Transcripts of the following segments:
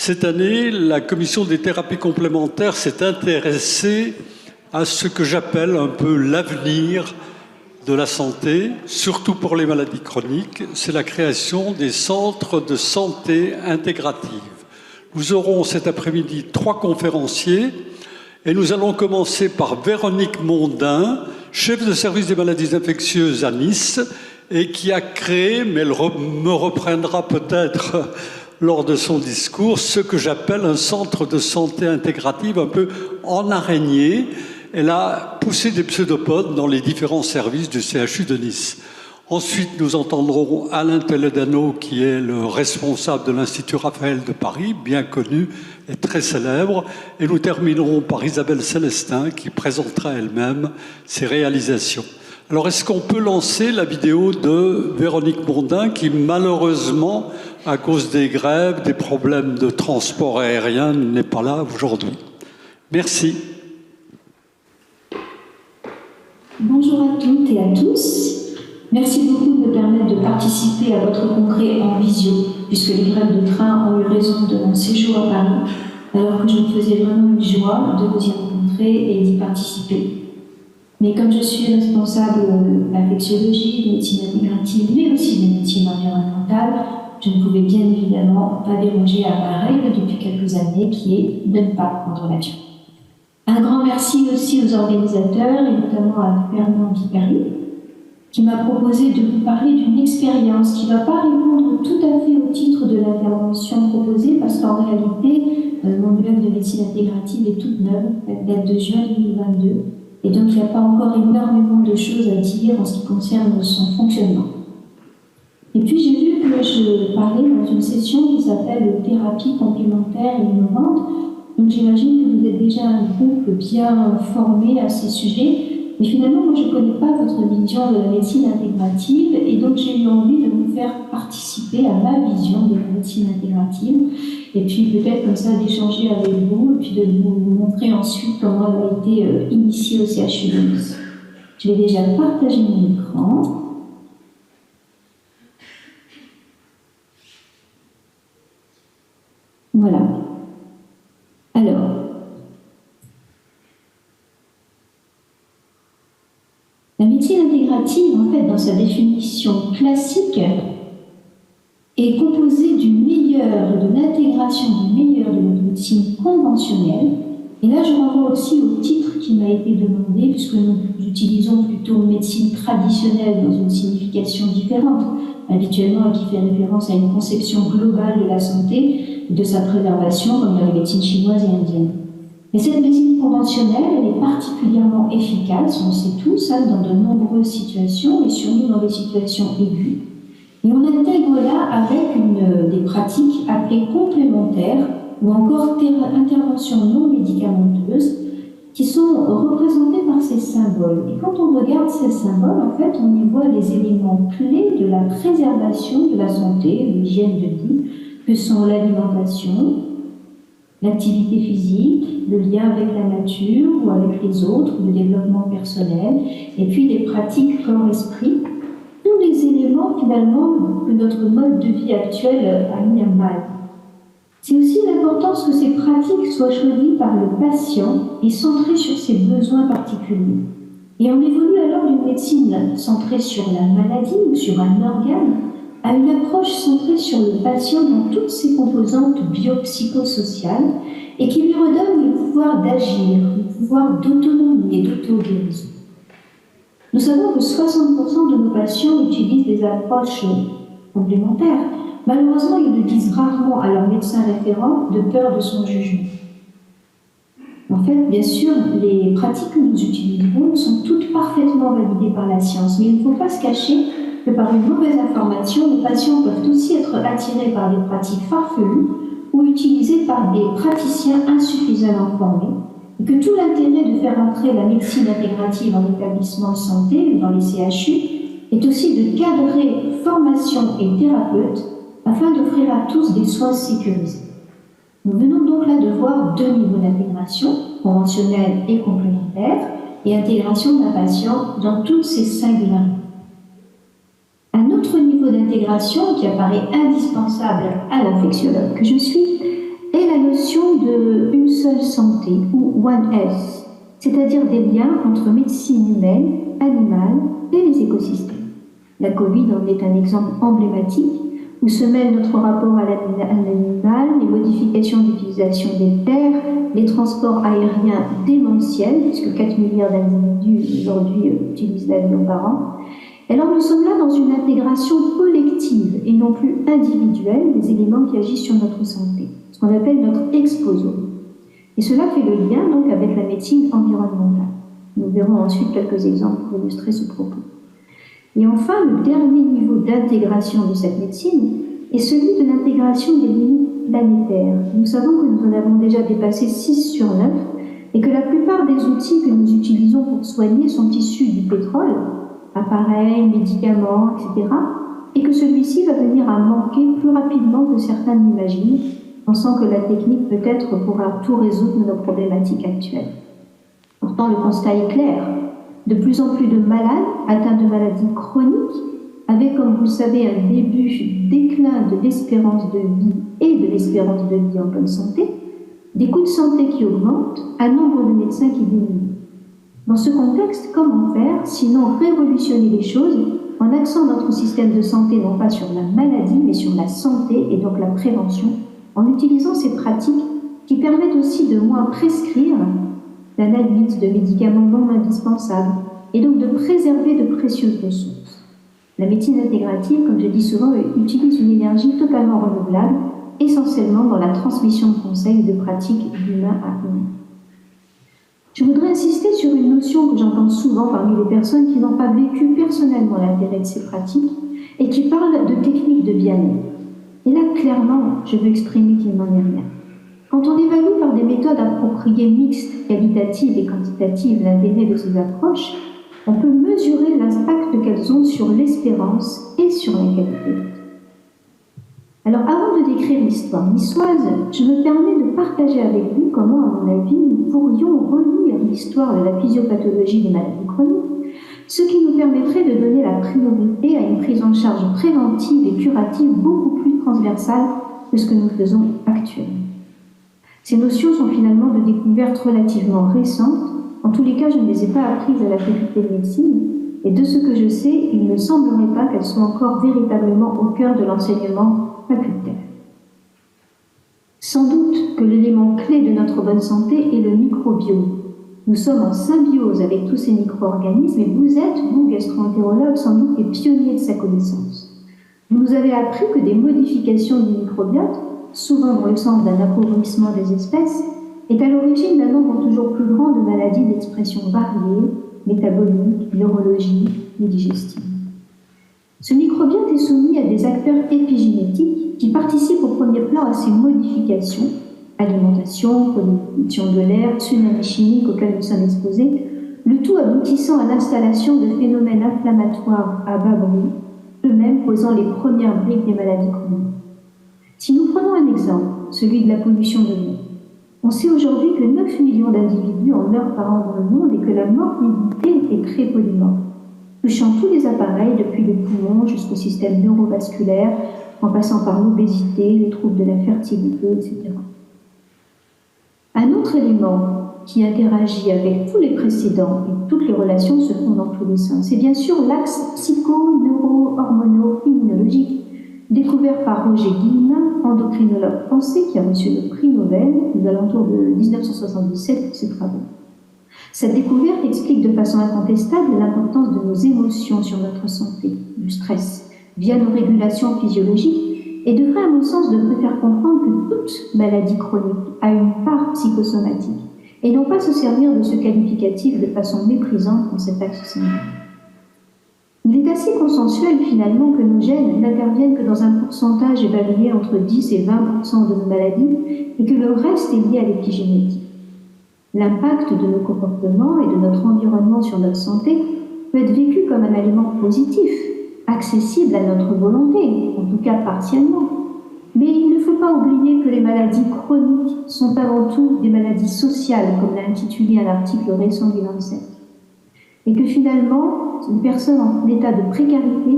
Cette année, la commission des thérapies complémentaires s'est intéressée à ce que j'appelle un peu l'avenir de la santé, surtout pour les maladies chroniques. C'est la création des centres de santé intégrative. Nous aurons cet après-midi 3 conférenciers et nous allons commencer par Véronique Mondin, chef de service des maladies infectieuses à Nice et qui a créé, mais elle me reprendra peut-être lors de son discours, ce que j'appelle un centre de santé intégrative un peu en araignée. Elle a poussé des pseudopodes dans les différents services du CHU de Nice. Ensuite, nous entendrons Alain Toledano, qui est le responsable de l'Institut Raphaël de Paris, bien connu et très célèbre. Et nous terminerons par Isabelle Célestin, qui présentera elle-même ses réalisations. Alors, est-ce qu'on peut lancer la vidéo de Véronique Mondin, qui malheureusement, à cause des grèves, des problèmes de transport aérien, n'est pas là aujourd'hui. Merci. Bonjour à toutes et à tous. Merci beaucoup de me permettre de participer à votre congrès en visio, puisque les grèves de train ont eu raison de mon séjour à Paris, alors que je me faisais vraiment une joie de vous y rencontrer et d'y participer. Mais comme je suis responsable d'infectiologie, de médecine intégrative, mais aussi de médecine environnementale, je ne pouvais bien évidemment pas déroger à ma règle depuis quelques années, qui est de ne pas prendre l'avion. Un grand merci aussi aux organisateurs, et notamment à Fernand Guipari, qui m'a proposé de vous parler d'une expérience qui ne va pas répondre tout à fait au titre de l'intervention proposée, parce qu'en réalité, mon blog de médecine intégrative est toute neuve, elle date de juin 2022, et donc il n'y a pas encore énormément de choses à dire en ce qui concerne son fonctionnement. Et puis j'ai vu que je parlais dans une session qui s'appelle « Thérapie complémentaire et innovante », donc j'imagine que vous êtes déjà un groupe bien formé à ces sujets. Mais finalement, moi, je ne connais pas votre vision de la médecine intégrative et donc j'ai eu envie de vous faire participer à ma vision de la médecine intégrative et puis peut-être comme ça d'échanger avec vous et puis de vous montrer ensuite comment elle a été initiée au CHU de Nice. Je vais déjà partager mon écran. Voilà. Alors, la médecine intégrative, en fait, dans sa définition classique, est composée du meilleur, de l'intégration du meilleur de la médecine conventionnelle. Et là, je renvoie aussi au titre qui m'a été demandé, puisque nous utilisons plutôt médecine traditionnelle dans une signification différente, habituellement qui fait référence à une conception globale de la santé et de sa préservation, comme dans les médecines chinoises et indiennes. Mais cette médecine conventionnelle, elle est particulièrement efficace, on le sait tous, dans de nombreuses situations, et surtout dans des situations aiguës. Et on intègre là avec des pratiques appelées complémentaires, ou encore interventions non médicamenteuses, qui sont représentées par ces symboles. Et quand on regarde ces symboles, en fait, on y voit les éléments clés de la préservation de la santé, de l'hygiène de vie, que sont l'alimentation, l'activité physique, le lien avec la nature ou avec les autres, le développement personnel, et puis les pratiques corps-esprit, tous les éléments finalement que notre mode de vie actuel a mis à mal. C'est aussi l'importance que ces pratiques soient choisies par le patient et centrées sur ses besoins particuliers. Et on évolue alors d'une médecine centrée sur la maladie ou sur un organe à une approche centrée sur le patient dans toutes ses composantes biopsychosociales et qui lui redonne le pouvoir d'agir, le pouvoir d'autonomie et d'auto-guérison. Nous savons que 60% de nos patients utilisent des approches complémentaires. Malheureusement, ils le disent rarement à leur médecin référent de peur de son jugement. En fait, bien sûr, les pratiques que nous utilisons sont toutes parfaitement validées par la science, mais il ne faut pas se cacher que par une mauvaise information, les patients peuvent aussi être attirés par des pratiques farfelues ou utilisées par des praticiens insuffisamment formés, et que tout l'intérêt de faire entrer la médecine intégrative en établissement de santé, dans les CHU, est aussi de cadrer formation et thérapeutes afin d'offrir à tous des soins sécurisés. Nous venons donc là de voir 2 niveaux d'intégration, conventionnelle et complémentaire, et intégration d'un patient dans toutes ses singularités. Un autre niveau d'intégration qui apparaît indispensable à l'infectiologue que je suis est de une seule santé, ou One Health, c'est-à-dire des liens entre médecine humaine, animale et les écosystèmes. La Covid en est un exemple emblématique où se mêlent notre rapport à l'animal, les modifications d'utilisation des terres, les transports aériens démentiels, puisque 4 milliards d'individus aujourd'hui utilisent l'avion par an. Alors nous sommes là dans une intégration collective et non plus individuelle des éléments qui agissent sur notre santé, ce qu'on appelle notre exposome. Et cela fait le lien donc avec la médecine environnementale. Nous verrons ensuite quelques exemples pour illustrer ce propos. Et enfin, le dernier niveau d'intégration de cette médecine est celui de l'intégration des limites planétaires. Nous savons que nous en avons déjà dépassé 6 sur 9 et que la plupart des outils que nous utilisons pour soigner sont issus du pétrole, appareils, médicaments, etc. et que celui-ci va venir à manquer plus rapidement que certains n'imaginent, pensant que la technique peut-être pourra tout résoudre de nos problématiques actuelles. Pourtant, le constat est clair. De plus en plus de malades atteints de maladies chroniques, avec, comme vous le savez, un déclin de l'espérance de vie et de l'espérance de vie en bonne santé, des coûts de santé qui augmentent, un nombre de médecins qui diminue. Dans ce contexte, comment faire, sinon révolutionner les choses en axant notre système de santé non pas sur la maladie, mais sur la santé et donc la prévention, en utilisant ces pratiques qui permettent aussi de moins prescrire l'analyse de médicaments non indispensables et donc de préserver de précieuses ressources. La médecine intégrative, comme je dis souvent, utilise une énergie totalement renouvelable, essentiellement dans la transmission de conseils et de pratiques d'humain à humain. Je voudrais insister sur une notion que j'entends souvent parmi les personnes qui n'ont pas vécu personnellement l'intérêt de ces pratiques et qui parlent de techniques de bien-être. Et là, clairement, je veux exprimer qu'il n'en est rien. Quand on évalue par des méthodes appropriées mixtes, qualitatives et quantitatives l'intérêt de ces approches, on peut mesurer l'impact qu'elles ont sur l'espérance et sur la qualité. Alors, avant de décrire l'histoire niçoise, je me permets de partager avec vous comment, à mon avis, nous pourrions relire l'histoire de la physiopathologie des maladies chroniques, ce qui nous permettrait de donner la priorité à une prise en charge préventive et curative beaucoup plus transversale que ce que nous faisons actuellement. Ces notions sont finalement de découvertes relativement récentes. En tous les cas, je ne les ai pas apprises à la faculté de médecine, et de ce que je sais, il ne semblerait pas qu'elles soient encore véritablement au cœur de l'enseignement facultaire. Sans doute que l'élément clé de notre bonne santé est le microbiome. Nous sommes en symbiose avec tous ces micro-organismes et vous êtes, vous, gastro-entérologues, sans doute les pionniers de sa connaissance. Vous nous avez appris que des modifications du microbiote, souvent dans le sens d'un appauvrissement des espèces, est à l'origine d'un nombre toujours plus grand de maladies d'expression variée, métaboliques, neurologiques et digestives. Ce microbiote est soumis à des acteurs épigénétiques qui participent au premier plan à ces modifications, alimentation, pollution de l'air, tsunamis chimiques auxquels nous sommes exposés, le tout aboutissant à l'installation de phénomènes inflammatoires à bas bruit, eux-mêmes posant les premières briques des maladies chroniques. Si nous prenons un exemple, celui de la pollution de l'air, on sait aujourd'hui que 9 millions d'individus en meurent par an dans le monde et que la morbidité est très polymorphe, touchant tous les appareils depuis les poumons jusqu'au système neurovasculaire, en passant par l'obésité, les troubles de la fertilité, etc. Un autre élément qui interagit avec tous les précédents et toutes les relations se font dans tous les sens, c'est bien sûr l'axe psycho-neuro-hormono-immunologique découvert par Roger Guillemin, endocrinologue français qui a reçu le prix Nobel aux alentours de 1977 pour ses travaux. Cette découverte explique de façon incontestable l'importance de nos émotions sur notre santé, du stress, via nos régulations physiologiques, et devrait à mon sens devrait faire comprendre que toute maladie chronique a une part psychosomatique, et non pas se servir de ce qualificatif de façon méprisante dans cet axe symbolique. Il est assez consensuel finalement que nos gènes n'interviennent que dans un pourcentage évalué entre 10 et 20% de nos maladies et que le reste est lié à l'épigénétique. L'impact de nos comportements et de notre environnement sur notre santé peut être vécu comme un élément positif, accessible à notre volonté, en tout cas partiellement. Mais il ne faut pas oublier que les maladies chroniques sont avant tout des maladies sociales, comme l'a intitulé un article récent du Lancet. Et que finalement, les personnes en état de précarité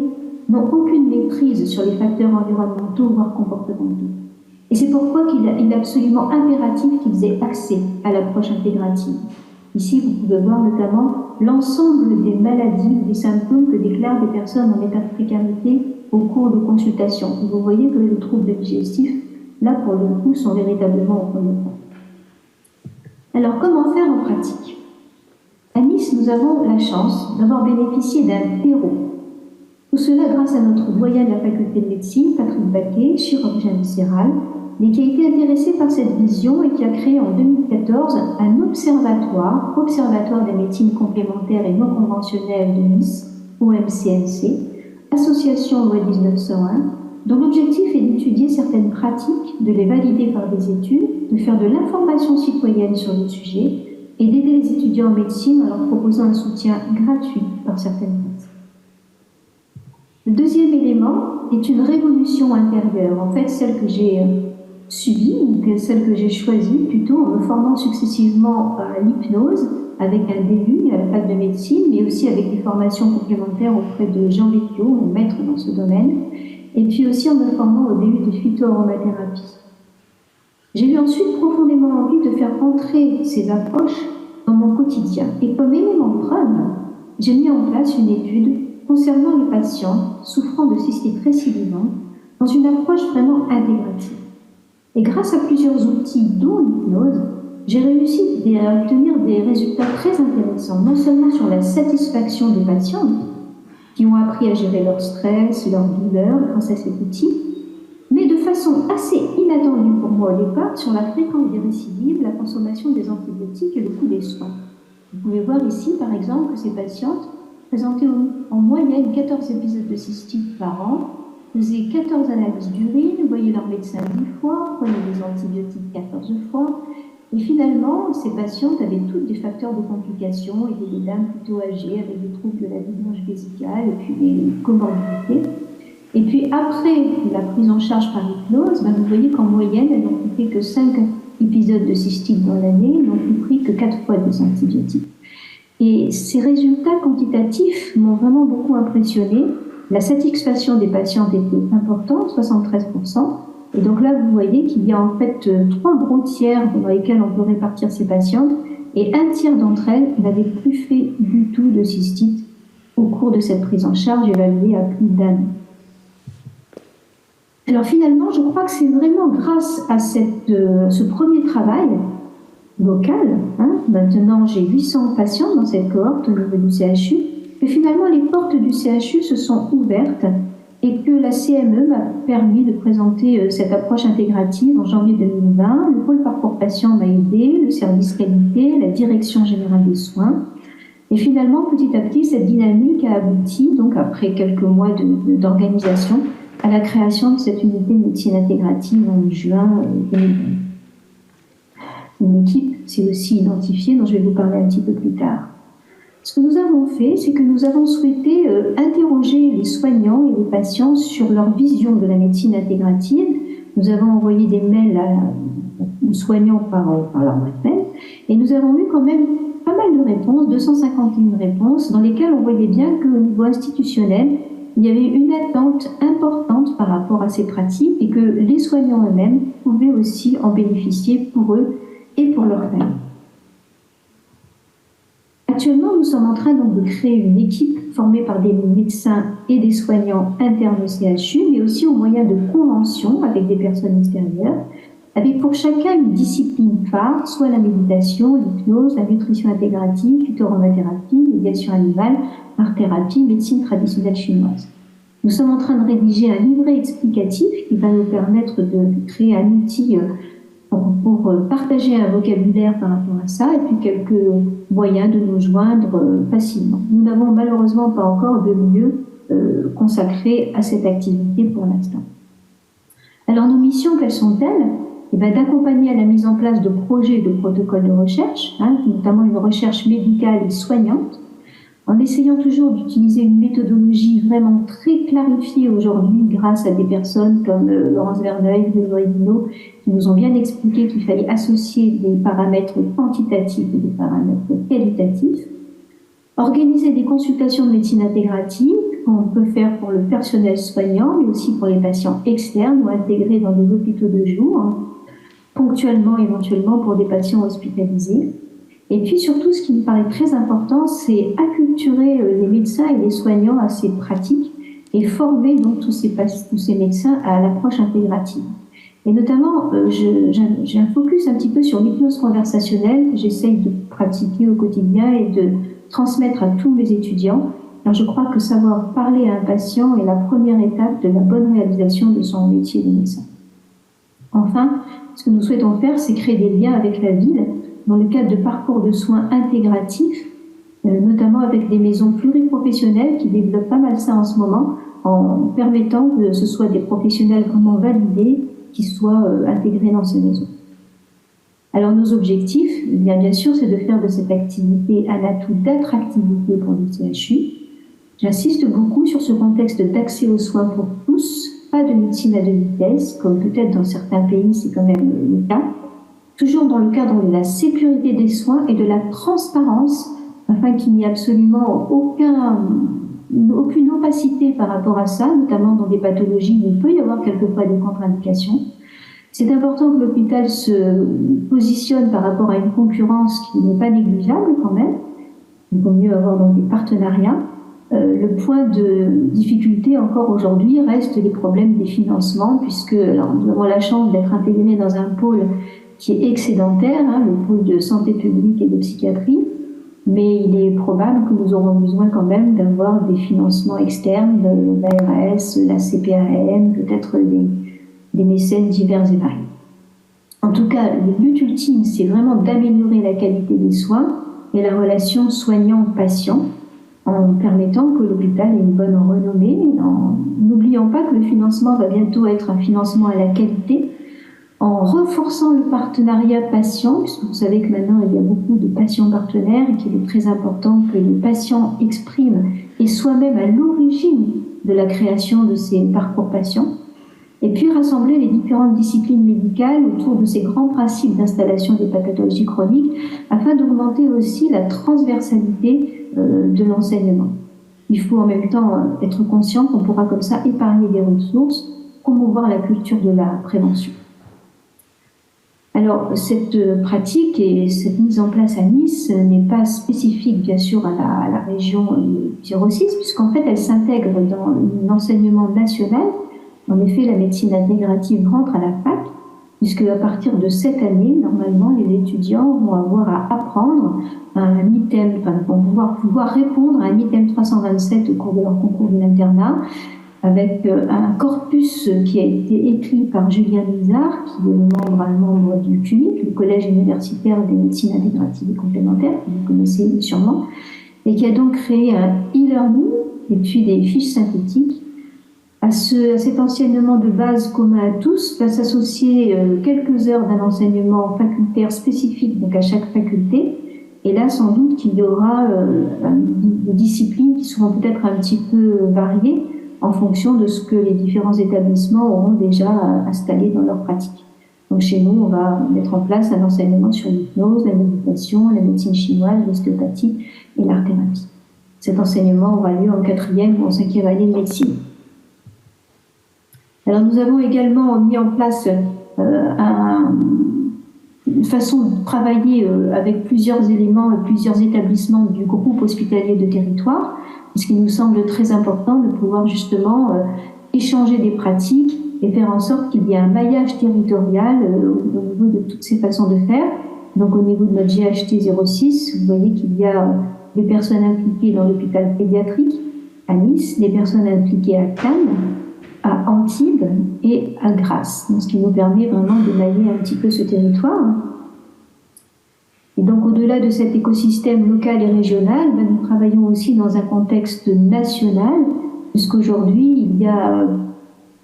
n'ont aucune maîtrise sur les facteurs environnementaux, voire comportementaux. Et c'est pourquoi il est absolument impératif qu'ils aient accès à l'approche intégrative. Ici, vous pouvez voir notamment l'ensemble des maladies, des symptômes que déclarent des personnes en état de précarité au cours de consultations. Vous voyez que les troubles digestifs, là, pour le coup, sont véritablement au premier plan. Alors, comment faire en pratique? À Nice, nous avons la chance d'avoir bénéficié d'un terreau. Tout cela grâce à notre doyen de la faculté de médecine, Patrick Baquet, chirurgien viscéral, mais qui a été intéressé par cette vision et qui a créé en 2014 un observatoire des médecines complémentaires et non conventionnelles de Nice, OMCNC, association loi 1901, dont l'objectif est d'étudier certaines pratiques, de les valider par des études, de faire de l'information citoyenne sur le sujet et d'aider les étudiants en médecine en leur proposant un soutien gratuit par certaines pratiques. Le deuxième élément est une révolution intérieure, en fait celle que j'ai subie, ou celle que j'ai choisie plutôt en me formant successivement à l'hypnose, avec un début à la fac de médecine, mais aussi avec des formations complémentaires auprès de Jean Vecchio, mon maître dans ce domaine, et puis aussi en me formant au début de phytoaromathérapie. J'ai eu ensuite profondément envie de faire entrer ces approches dans mon quotidien. Et comme élément de preuve, j'ai mis en place une étude concernant les patients souffrant de cystite récidivante dans une approche vraiment intégrative. Et grâce à plusieurs outils, dont l'hypnose, j'ai réussi à obtenir des résultats très intéressants, non seulement sur la satisfaction des patients, qui ont appris à gérer leur stress, leur douleur grâce à cet outil, mais de façon assez inattendue pour moi au départ, sur la fréquence des récidives, la consommation des antibiotiques et le coût des soins. Vous pouvez voir ici, par exemple, que ces patientes présentaient en moyenne 14 épisodes de cystite par an, faisaient 14 analyses d'urine, voyaient leur médecin 10 fois, prenaient des antibiotiques 14 fois, et finalement, ces patientes avaient toutes des facteurs de complications, étaient des dames plutôt âgées, avec des troubles de la vidange vésicale, et puis des comorbidités. Et puis après la prise en charge par hypnose, vous voyez qu'en moyenne, elles n'ont fait que 5 épisodes de cystite dans l'année, n'ont plus pris que 4 fois des antibiotiques. Et ces résultats quantitatifs m'ont vraiment beaucoup impressionné. La satisfaction des patientes était importante, 73%. Et donc là, vous voyez qu'il y a en fait 3 gros tiers dans lesquels on peut répartir ces patientes, et un tiers d'entre elles n'avaient plus fait du tout de cystite au cours de cette prise en charge évaluée à plus d'1 an. Alors finalement, je crois que c'est vraiment grâce à ce premier travail local, maintenant j'ai 800 patients dans cette cohorte au niveau du CHU, que finalement les portes du CHU se sont ouvertes et que la CME m'a permis de présenter cette approche intégrative en janvier 2020. Le pôle parcours patient m'a aidé, le service qualité, la direction générale des soins. Et finalement, petit à petit, cette dynamique a abouti, donc après quelques mois d'organisation, à la création de cette unité de médecine intégrative en juin 2020. Une équipe s'est aussi identifiée, dont je vais vous parler un petit peu plus tard. Ce que nous avons fait, c'est que nous avons souhaité interroger les soignants et les patients sur leur vision de la médecine intégrative. Nous avons envoyé des mails aux soignants par leur boîte mail, et nous avons eu quand même pas mal de réponses, 251 réponses, dans lesquelles on voyait bien qu'au niveau institutionnel, il y avait une attente importante par rapport à ces pratiques et que les soignants eux-mêmes pouvaient aussi en bénéficier pour eux et pour leur famille. Actuellement, nous sommes en train donc de créer une équipe formée par des médecins et des soignants internes au CHU, mais aussi au moyen de conventions avec des personnes extérieures, avec pour chacun une discipline phare, soit la méditation, l'hypnose, la nutrition intégrative, phytoaromathérapie, médiation animale, art-thérapie, médecine traditionnelle chinoise. Nous sommes en train de rédiger un livret explicatif qui va nous permettre de créer un outil pour partager un vocabulaire par rapport à ça, et puis quelques moyens de nous joindre facilement. Nous n'avons malheureusement pas encore de lieu consacré à cette activité pour l'instant. Alors nos missions, quelles sont-elles ? D'accompagner à la mise en place de projets et de protocoles de recherche, notamment une recherche médicale et soignante, en essayant toujours d'utiliser une méthodologie vraiment très clarifiée aujourd'hui grâce à des personnes comme Laurence Verneuil, Grégory Dino, qui nous ont bien expliqué qu'il fallait associer des paramètres quantitatifs et des paramètres qualitatifs. Organiser des consultations de médecine intégrative qu'on peut faire pour le personnel soignant, mais aussi pour les patients externes ou intégrés dans des hôpitaux de jour, ponctuellement, éventuellement pour des patients hospitalisés. Et puis surtout, ce qui me paraît très important, c'est acculturer les médecins et les soignants à ces pratiques et former donc tous ces médecins à l'approche intégrative. Et notamment, j'ai un focus un petit peu sur l'hypnose conversationnelle que j'essaye de pratiquer au quotidien et de transmettre à tous mes étudiants. Alors, je crois que savoir parler à un patient est la première étape de la bonne réalisation de son métier de médecin. Enfin, ce que nous souhaitons faire, c'est créer des liens avec la ville dans le cadre de parcours de soins intégratifs, notamment avec des maisons pluriprofessionnelles qui développent pas mal ça en ce moment, en permettant que ce soit des professionnels vraiment validés qui soient intégrés dans ces maisons. Alors nos objectifs, bien sûr, c'est de faire de cette activité un atout d'attractivité pour le CHU. J'insiste beaucoup sur ce contexte d'accès aux soins pour tous, pas de médecine à deux vitesses, comme peut-être dans certains pays c'est quand même le cas, toujours dans le cadre de la sécurité des soins et de la transparence, afin qu'il n'y ait absolument aucune opacité par rapport à ça, notamment dans des pathologies où il peut y avoir quelquefois des contre-indications. C'est important que l'hôpital se positionne par rapport à une concurrence qui n'est pas négligeable quand même. Il vaut mieux avoir donc des partenariats. Le point de difficulté encore aujourd'hui reste les problèmes des financements, puisque nous avons la chance d'être intégrés dans un pôle qui est excédentaire, le pôle de santé publique et de psychiatrie, mais il est probable que nous aurons besoin quand même d'avoir des financements externes, de l'ARS, la CPAM, peut-être des mécènes divers et variés. En tout cas, le but ultime, c'est vraiment d'améliorer la qualité des soins et la relation soignant-patient en permettant que l'hôpital ait une bonne renommée, en n'oubliant pas que le financement va bientôt être un financement à la qualité, en renforçant le partenariat patient, puisque vous savez que maintenant il y a beaucoup de patients partenaires et qu'il est très important que les patients expriment et soient même à l'origine de la création de ces parcours patients. Et puis rassembler les différentes disciplines médicales autour de ces grands principes d'installation des pathologies chroniques afin d'augmenter aussi la transversalité de l'enseignement. Il faut en même temps être conscient qu'on pourra comme ça épargner des ressources, promouvoir la culture de la prévention. Alors, cette pratique et cette mise en place à Nice n'est pas spécifique, bien sûr, à la région 06, puisqu'en fait, elle s'intègre dans l'enseignement national. En effet, la médecine intégrative rentre à la fac, puisque à partir de cette année, normalement, les étudiants vont avoir à apprendre un item, vont pouvoir répondre à un item 327 au cours de leur concours de l'internat, avec un corpus qui a été écrit par Julien Mizard, qui est un membre du CUNIC, le Collège universitaire des médecines intégratives et complémentaires, que vous connaissez sûrement, et qui a donc créé un e-learning et puis des fiches synthétiques. À cet enseignement de base commun à tous va s'associer quelques heures d'un enseignement facultaire spécifique donc à chaque faculté. Et là, sans doute qu'il y aura des disciplines qui seront peut-être un petit peu variées en fonction de ce que les différents établissements auront déjà installé dans leur pratique. Donc chez nous, on va mettre en place un enseignement sur l'hypnose, la méditation, la médecine chinoise, l'ostéopathie et l'art-thérapie. Cet enseignement aura lieu en 4e ou en 5e année de médecine. Alors nous avons également mis en place une façon de travailler avec plusieurs éléments et plusieurs établissements du groupe hospitalier de territoire, ce qui nous semble très important de pouvoir justement échanger des pratiques et faire en sorte qu'il y ait un maillage territorial au niveau de toutes ces façons de faire. Donc au niveau de notre GHT 06, vous voyez qu'il y a des personnes impliquées dans l'hôpital pédiatrique à Nice, des personnes impliquées à Cannes, à Antibes et à Grasse, ce qui nous permet vraiment de mailler un petit peu ce territoire. Et donc au-delà de cet écosystème local et régional, nous travaillons aussi dans un contexte national, puisqu'aujourd'hui il y a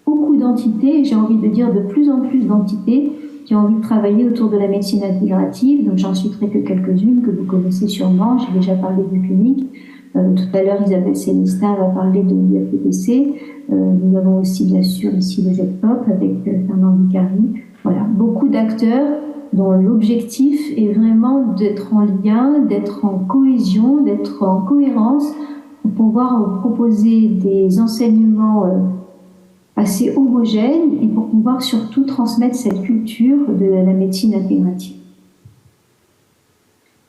beaucoup d'entités, j'ai envie de dire de plus en plus d'entités qui ont envie de travailler autour de la médecine intégrative. Donc j'en citerai que quelques-unes que vous connaissez sûrement, j'ai déjà parlé du CUNIC. Tout à l'heure, Isabelle Célestin va parler de l'UFPPC. Nous avons aussi, bien sûr, ici le GEPOP avec Fernand Vicari. Voilà, beaucoup d'acteurs dont l'objectif est vraiment d'être en lien, d'être en cohésion, d'être en cohérence pour pouvoir proposer des enseignements assez homogènes et pour pouvoir surtout transmettre cette culture de la médecine intégrative.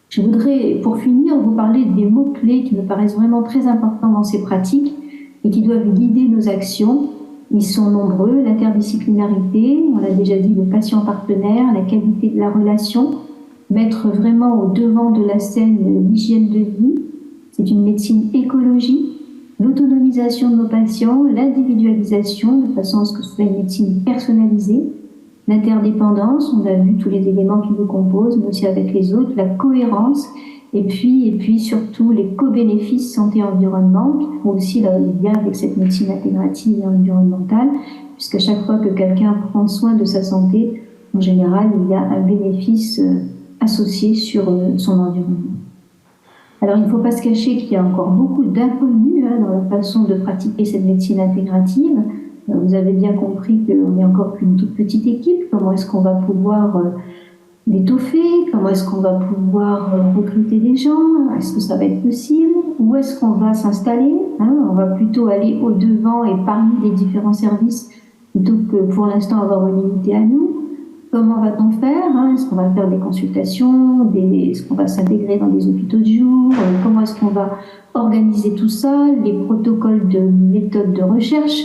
Je voudrais, pour finir, vous parler des mots-clés qui me paraissent vraiment très importants dans ces pratiques et qui doivent guider nos actions. Ils sont nombreux: l'interdisciplinarité, on l'a déjà dit, le patient partenaire, la qualité de la relation, mettre vraiment au devant de la scène l'hygiène de vie. C'est une médecine écologique, l'autonomisation de nos patients, l'individualisation, de façon à ce que ce soit une médecine personnalisée, l'interdépendance, on a vu tous les éléments qui nous composent, mais aussi avec les autres, la cohérence, et puis surtout les co-bénéfices santé-environnement, qui font aussi le lien avec cette médecine intégrative et environnementale, puisqu'à chaque fois que quelqu'un prend soin de sa santé, en général, il y a un bénéfice associé sur son environnement. Alors, il ne faut pas se cacher qu'il y a encore beaucoup d'inconnus dans la façon de pratiquer cette médecine intégrative. Vous avez bien compris qu'on n'est encore qu'une toute petite équipe. Comment est-ce qu'on va pouvoir l'étoffer? Comment est-ce qu'on va pouvoir recruter des gens? Est-ce que ça va être possible? Où est-ce qu'on va s'installer? On va plutôt aller au-devant et parmi les différents services plutôt que pour l'instant avoir une unité à nous. Comment va-t-on faire? Est-ce qu'on va faire des consultations? Est-ce qu'on va s'intégrer dans des hôpitaux de jour? Comment est-ce qu'on va organiser tout ça? Les protocoles de méthode de recherche,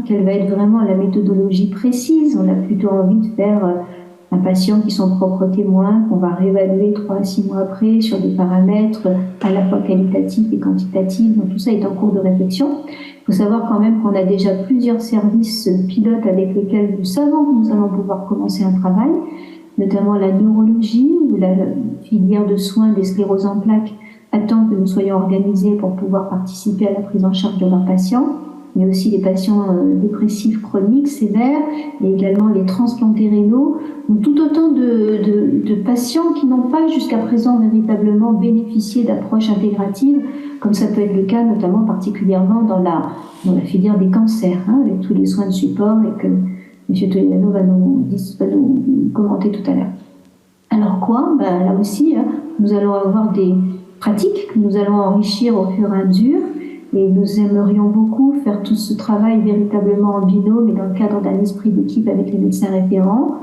quelle va être vraiment la méthodologie précise? On a plutôt envie de faire un patient qui sont propres témoins, qu'on va réévaluer 3 à 6 mois après sur des paramètres à la fois qualitatifs et quantitatifs. Donc tout ça est en cours de réflexion. Il faut savoir quand même qu'on a déjà plusieurs services pilotes avec lesquels nous savons que nous allons pouvoir commencer un travail, notamment la neurologie ou la filière de soins des scléroses en plaques attend que nous soyons organisés pour pouvoir participer à la prise en charge de leurs patients, mais aussi les patients dépressifs chroniques sévères et également les transplantés rénaux, donc tout autant de patients qui n'ont pas jusqu'à présent véritablement bénéficié d'approches intégratives, comme ça peut être le cas notamment particulièrement dans la filière des cancers, avec tous les soins de support et que M. Toledano va nous commenter tout à l'heure. Alors quoi? Là aussi, nous allons avoir des pratiques que nous allons enrichir au fur et à mesure. Et nous aimerions beaucoup faire tout ce travail véritablement en binôme et dans le cadre d'un esprit d'équipe avec les médecins référents.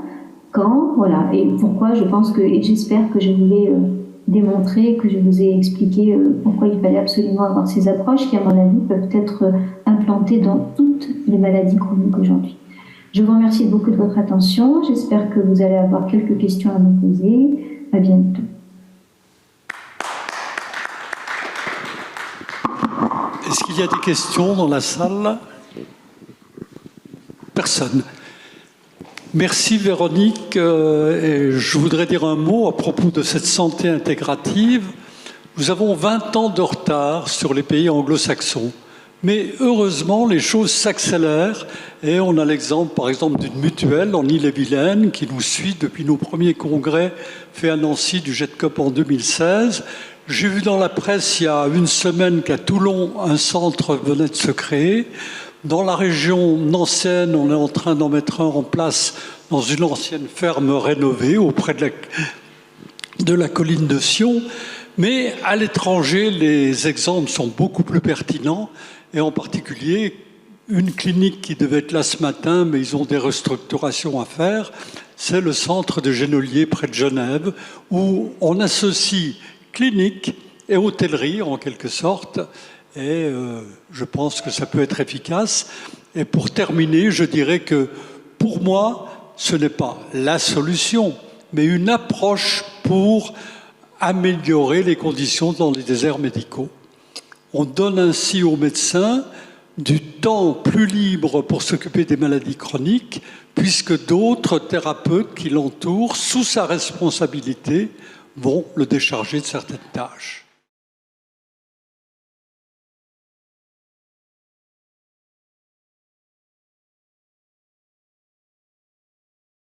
Quand, voilà, et pourquoi je pense que, et j'espère que je voulais démontrer, que je vous ai expliqué pourquoi il fallait absolument avoir ces approches qui, à mon avis, peuvent être implantées dans toutes les maladies chroniques aujourd'hui. Je vous remercie beaucoup de votre attention. J'espère que vous allez avoir quelques questions à me poser. À bientôt. Est-ce qu'il y a des questions dans la salle? Personne. Merci Véronique. Et je voudrais dire un mot à propos de cette santé intégrative. Nous avons 20 ans de retard sur les pays anglo-saxons. Mais heureusement, les choses s'accélèrent et on a l'exemple, par exemple, d'une mutuelle en Ille-et-Vilaine qui nous suit depuis nos premiers congrès faits à Nancy du JETCOP en 2016. J'ai vu dans la presse il y a une semaine qu'à Toulon, un centre venait de se créer. Dans la région nancéenne, on est en train d'en mettre un en place dans une ancienne ferme rénovée auprès de la colline de Sion. Mais à l'étranger, les exemples sont beaucoup plus pertinents. Et en particulier, une clinique qui devait être là ce matin, mais ils ont des restructurations à faire, c'est le centre de Genolier près de Genève, où on associe clinique et hôtellerie en quelque sorte, et je pense que ça peut être efficace. Et pour terminer, je dirais que pour moi, ce n'est pas la solution, mais une approche pour améliorer les conditions dans les déserts médicaux. On donne ainsi aux médecins du temps plus libre pour s'occuper des maladies chroniques, puisque d'autres thérapeutes qui l'entourent, sous sa responsabilité, vont le décharger de certaines tâches.